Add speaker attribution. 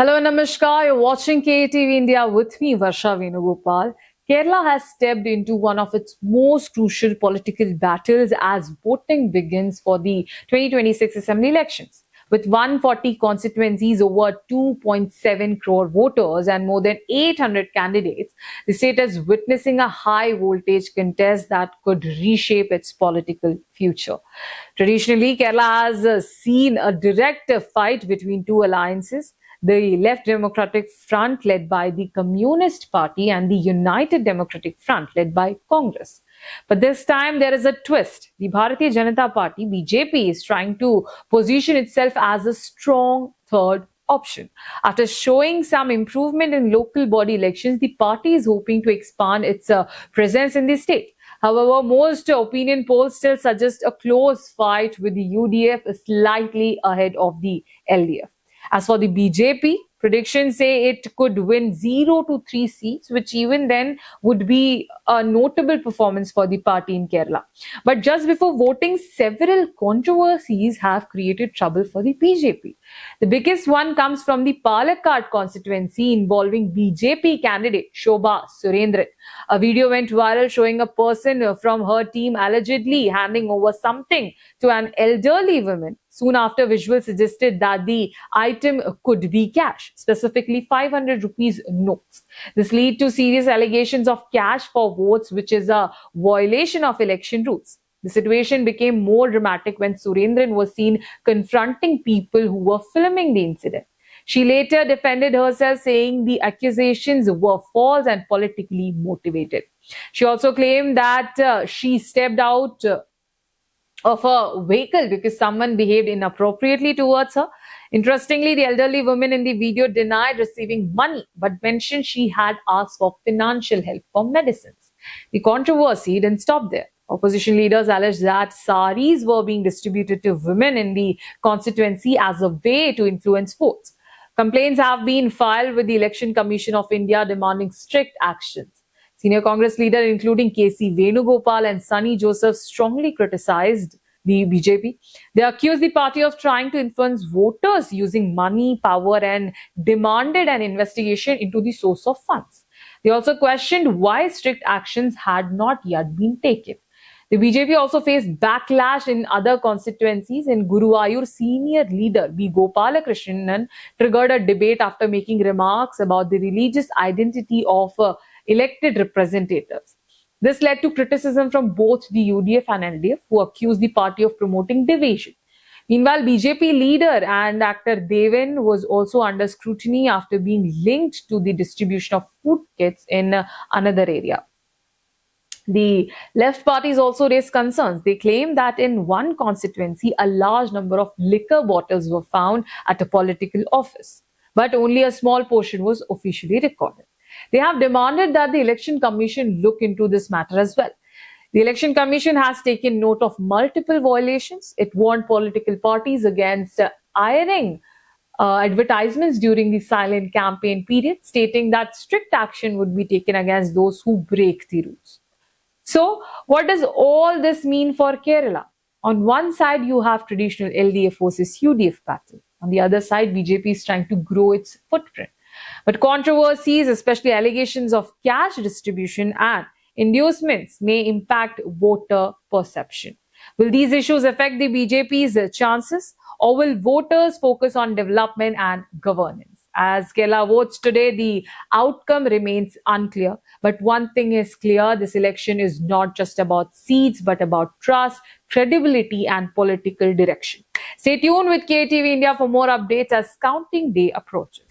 Speaker 1: Hello, Namaskar. You're watching KTV India with me, Varsha Venugopal. Kerala has stepped into one of its most crucial political battles as voting begins for the 2026 Assembly elections. With 140 constituencies, over 2.7 crore voters, and more than 800 candidates, the state is witnessing a high voltage contest that could reshape its political future. Traditionally, Kerala has seen a direct fight between two alliances, the Left Democratic Front led by the Communist Party and the United Democratic Front led by Congress. But this time there is a twist. The Bharatiya Janata Party, BJP, is trying to position itself as a strong third option. After showing some improvement in local body elections, the party is hoping to expand its presence in the state. However, most opinion polls still suggest a close fight with the UDF slightly ahead of the LDF. As for the BJP, predictions say it could win 0 to 3 seats, which even then would be a notable performance for the party in Kerala. But just before voting, several controversies have created trouble for the BJP. The biggest one comes from the Palakkad constituency involving BJP candidate Shobha Surendran. A video went viral showing a person from her team allegedly handing over something to an elderly woman. Soon after, visuals suggested that the item could be cash, specifically 500 rupees notes. This led to serious allegations of cash for votes, which is a violation of election rules. The situation became more dramatic when Surendran was seen confronting people who were filming the incident. She later defended herself, saying the accusations were false and politically motivated. She also claimed that she stepped out of a vehicle because someone behaved inappropriately towards her. Interestingly, the elderly woman in the video denied receiving money but mentioned she had asked for financial help for medicines. The controversy didn't stop there. Opposition leaders alleged that saris were being distributed to women in the constituency as a way to influence votes. Complaints have been filed with the Election Commission of India demanding strict actions. Senior Congress leaders, including KC Venugopal and Sunny Joseph, strongly criticized the BJP. They accused the party of trying to influence voters using money, power, and demanded an investigation into the source of funds. They also questioned why strict actions had not yet been taken. The BJP also faced backlash in other constituencies. In Guruvayur, senior leader B. Gopalakrishnan triggered a debate after making remarks about the religious identity of elected representatives. This led to criticism from both the UDF and LDF, who accused the party of promoting division. Meanwhile, BJP leader and actor Deven was also under scrutiny after being linked to the distribution of food kits in another area. The left parties also raised concerns. They claim that in one constituency, a large number of liquor bottles were found at a political office, but only a small portion was officially recorded. They have demanded that the Election Commission look into this matter as well. The Election Commission has taken note of multiple violations. It warned political parties against airing advertisements during the silent campaign period, stating that strict action would be taken against those who break the rules. So, what does all this mean for Kerala? On one side, you have traditional LDF versus UDF battle. On the other side, BJP is trying to grow its footprint. But controversies, especially allegations of cash distribution and inducements, may impact voter perception. Will these issues affect the BJP's chances, or will voters focus on development and governance? As Kerala votes today, the outcome remains unclear. But one thing is clear, this election is not just about seats, but about trust, credibility, and political direction. Stay tuned with KTV India for more updates as counting day approaches.